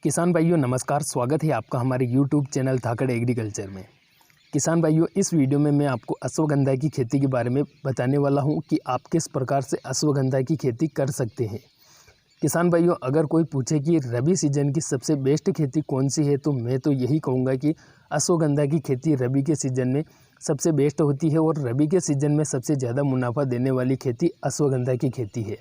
किसान भाइयों नमस्कार, स्वागत है आपका हमारे YouTube चैनल धाकड़ एग्रीकल्चर में। किसान भाइयों, इस वीडियो में मैं आपको अश्वगंधा की खेती के बारे में बताने वाला हूं कि आप किस प्रकार से अश्वगंधा की खेती कर सकते हैं। किसान भाइयों, अगर कोई पूछे कि रबी सीजन की सबसे बेस्ट खेती कौन सी है, तो मैं तो यही कहूँगा कि अश्वगंधा की खेती रबी के सीज़न में सबसे बेस्ट होती है और रबी के सीज़न में सबसे ज़्यादा मुनाफा देने वाली खेती अश्वगंधा की खेती है।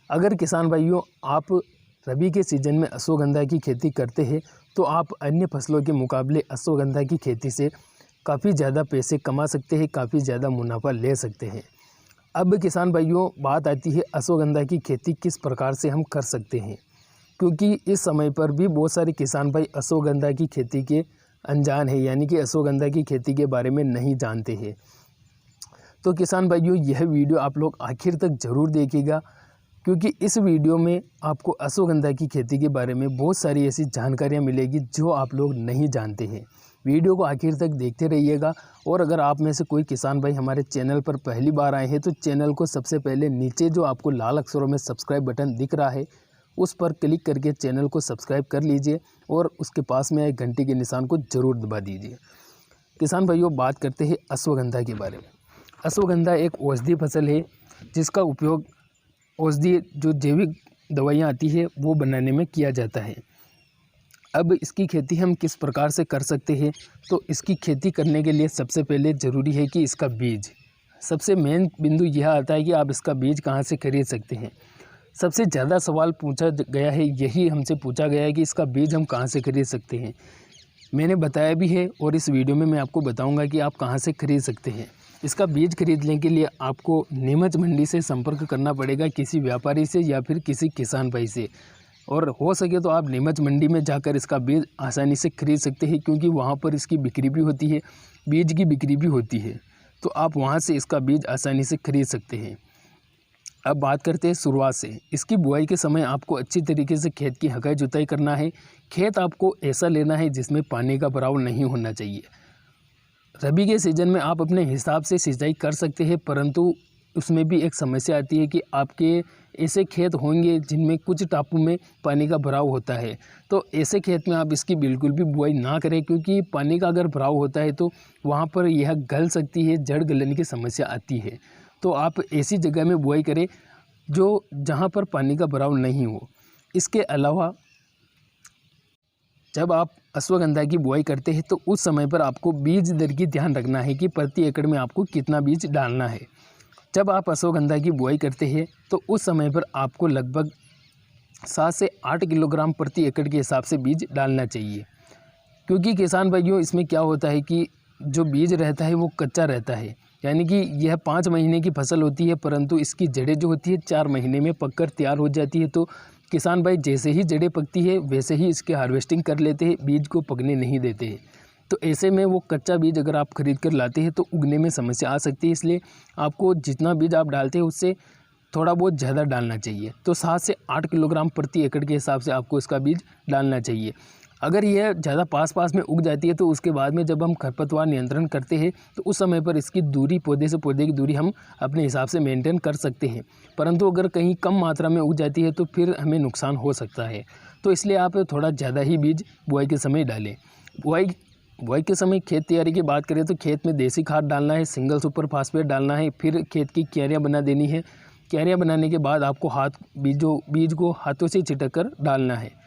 अगर किसान भाइयों आप रबी के सीज़न में अश्वगंधा की खेती करते हैं तो आप अन्य फसलों के मुकाबले अश्वगंधा की खेती से काफ़ी ज़्यादा पैसे कमा सकते हैं, काफ़ी ज़्यादा मुनाफा ले सकते हैं। अब किसान भाइयों बात आती है अश्वगंधा की खेती किस प्रकार से हम कर सकते हैं, क्योंकि इस समय पर भी बहुत सारे किसान भाई अश्वगंधा की खेती के अनजान है, यानी कि अश्वगंधा की खेती के बारे में नहीं जानते हैं। तो किसान भाइयों यह वीडियो आप लोग आखिर तक ज़रूर देखिएगा, क्योंकि इस वीडियो में आपको अश्वगंधा की खेती के बारे में बहुत सारी ऐसी जानकारियाँ मिलेगी जो आप लोग नहीं जानते हैं। वीडियो को आखिर तक देखते रहिएगा। और अगर आप में से कोई किसान भाई हमारे चैनल पर पहली बार आए हैं तो चैनल को सबसे पहले नीचे जो आपको लाल अक्षरों में सब्सक्राइब बटन दिख रहा है उस पर क्लिक करके चैनल को सब्सक्राइब कर लीजिए और उसके पास में आए घंटी के निशान को ज़रूर दबा दीजिए। किसान भाइयों बात करते हैं अश्वगंधा के बारे में। अश्वगंधा एक औषधीय फसल है जिसका उपयोग औषधीय जो जैविक दवाइयाँ आती है वो बनाने में किया जाता है। अब इसकी खेती हम किस प्रकार से कर सकते हैं, तो इसकी खेती करने के लिए सबसे पहले ज़रूरी है कि इसका बीज, सबसे मेन बिंदु यह आता है कि आप इसका बीज कहाँ से खरीद सकते हैं। सबसे ज़्यादा सवाल पूछा गया है, यही हमसे पूछा गया है कि इसका बीज हम कहाँ से खरीद सकते हैं। मैंने बताया भी है और इस वीडियो में मैं आपको बताऊँगा कि आप कहाँ से खरीद सकते हैं। इसका बीज खरीदने के लिए आपको नीमच मंडी से संपर्क करना पड़ेगा, किसी व्यापारी से या फिर किसी किसान भाई से। और हो सके तो आप नीमच मंडी में जाकर इसका बीज आसानी से खरीद सकते हैं, क्योंकि वहाँ पर इसकी बिक्री भी होती है, बीज की बिक्री भी होती है, तो आप वहाँ से इसका बीज आसानी से खरीद सकते हैं। अब बात करते हैं शुरुआत से। इसकी बुआई के समय आपको अच्छी तरीके से खेत की हकाई जुताई करना है। खेत आपको ऐसा लेना है जिसमें पानी का भराव नहीं होना चाहिए। रबी के सीज़न में आप अपने हिसाब से सिंचाई कर सकते हैं, परंतु उसमें भी एक समस्या आती है कि आपके ऐसे खेत होंगे जिनमें कुछ टापू में पानी का भराव होता है। तो ऐसे खेत में आप इसकी बिल्कुल भी बुआई ना करें, क्योंकि पानी का अगर भराव होता है तो वहाँ पर यह गल सकती है, जड़ गलने की समस्या आती है। तो आप ऐसी जगह में बुआई करें जो जहाँ पर पानी का भराव नहीं हो। इसके अलावा जब आप अश्वगंधा की बुआई करते हैं तो उस समय पर आपको बीज दर की ध्यान रखना है कि प्रति एकड़ में आपको कितना बीज डालना है। जब आप अश्वगंधा की बुआई करते हैं तो उस समय पर आपको लगभग 7 से 8 किलोग्राम प्रति एकड़ के हिसाब से बीज डालना चाहिए, क्योंकि किसान भाइयों इसमें क्या होता है कि जो बीज रहता है वो कच्चा रहता है, यानी कि यह 5 महीने की फसल होती है, परंतु इसकी जड़ें जो होती है 4 महीने में पककर तैयार हो जाती है। तो किसान भाई जैसे ही जड़ें पकती है वैसे ही इसके हार्वेस्टिंग कर लेते हैं, बीज को पकने नहीं देते हैं। तो ऐसे में वो कच्चा बीज अगर आप खरीद कर लाते हैं तो उगने में समस्या आ सकती है, इसलिए आपको जितना बीज आप डालते हैं उससे थोड़ा बहुत ज़्यादा डालना चाहिए। तो 7 से 8 किलोग्राम प्रति एकड़ के हिसाब से आपको इसका बीज डालना चाहिए। अगर यह ज़्यादा पास में उग जाती है तो उसके बाद में जब हम खरपतवार नियंत्रण करते हैं तो उस समय पर इसकी दूरी, पौधे से पौधे की दूरी हम अपने हिसाब से मेंटेन कर सकते हैं, परंतु अगर कहीं कम मात्रा में उग जाती है तो फिर हमें नुकसान हो सकता है। तो इसलिए आप थोड़ा ज़्यादा ही बीज बुआई के समय डालें। बुआई के समय खेत तैयारी की बात करें तो खेत में देसी खाद डालना है, सिंगल सुपर फास्फेट डालना है, फिर खेत की क्यारियाँ बना देनी है। क्यारियाँ बनाने के बाद आपको बीज को हाथों से छिटक कर डालना है।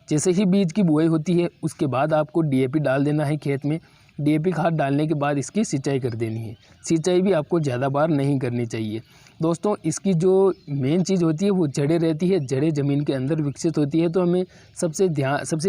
जैसे ही बीज की बुआई होती है उसके बाद आपको डीएपी डाल देना है खेत में। डीएपी खाद डालने के बाद इसकी सिंचाई कर देनी है। सिंचाई भी आपको ज़्यादा बार नहीं करनी चाहिए। दोस्तों, इसकी जो मेन चीज़ होती है वो जड़ें रहती है, जड़ें ज़मीन के अंदर विकसित होती है, तो हमें सबसे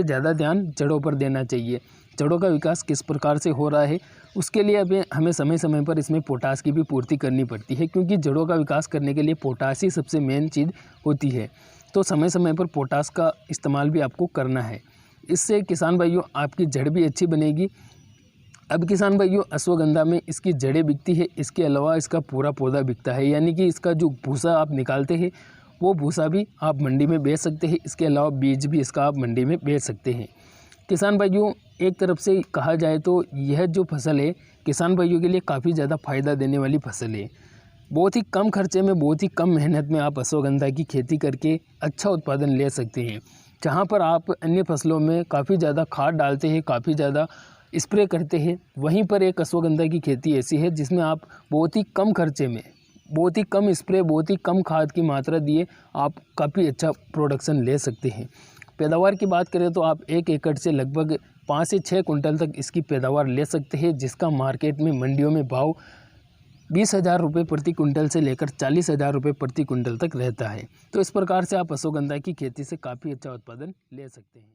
ज़्यादा ध्यान जड़ों पर देना चाहिए। जड़ों का विकास किस प्रकार से हो रहा है उसके लिए हमें समय समय पर इसमें पोटास की भी पूर्ति करनी पड़ती है, क्योंकि जड़ों का विकास करने के लिए पोटास ही सबसे मेन चीज़ होती है। तो समय समय पर पोटास का इस्तेमाल भी आपको करना है। इससे किसान भाइयों आपकी जड़ भी अच्छी बनेगी। अब किसान भाइयों अश्वगंधा में इसकी जड़ें बिकती है, इसके अलावा इसका पूरा पौधा बिकता है, यानी कि इसका जो भूसा आप निकालते हैं वो भूसा भी आप मंडी में बेच सकते हैं। इसके अलावा बीज भी इसका आप मंडी में बेच सकते हैं। किसान भाइयों एक तरफ से कहा जाए तो यह जो फसल है किसान भाइयों के लिए काफ़ी ज़्यादा फ़ायदा देने वाली फसल है। बहुत ही कम खर्चे में, बहुत ही कम मेहनत में आप अश्वगंधा की खेती करके अच्छा उत्पादन ले सकते हैं। जहाँ पर आप अन्य फसलों में काफ़ी ज़्यादा खाद डालते हैं, काफ़ी ज़्यादा स्प्रे करते हैं, वहीं पर एक अश्वगंधा की खेती ऐसी है जिसमें आप बहुत ही कम खर्चे में, बहुत ही कम स्प्रे, बहुत ही कम खाद की मात्रा दिए आप काफ़ी अच्छा प्रोडक्शन ले सकते हैं। पैदावार की बात करें तो आप 1 एकड़ से लगभग 5 से 6 कुंटल तक इसकी पैदावार ले सकते हैं, जिसका मार्केट में मंडियों में भाव 20,000 रुपये प्रति कुंटल से लेकर 40,000 रुपये प्रति कुंटल तक रहता है। तो इस प्रकार से आप अश्वगंधा की खेती से काफ़ी अच्छा उत्पादन ले सकते हैं।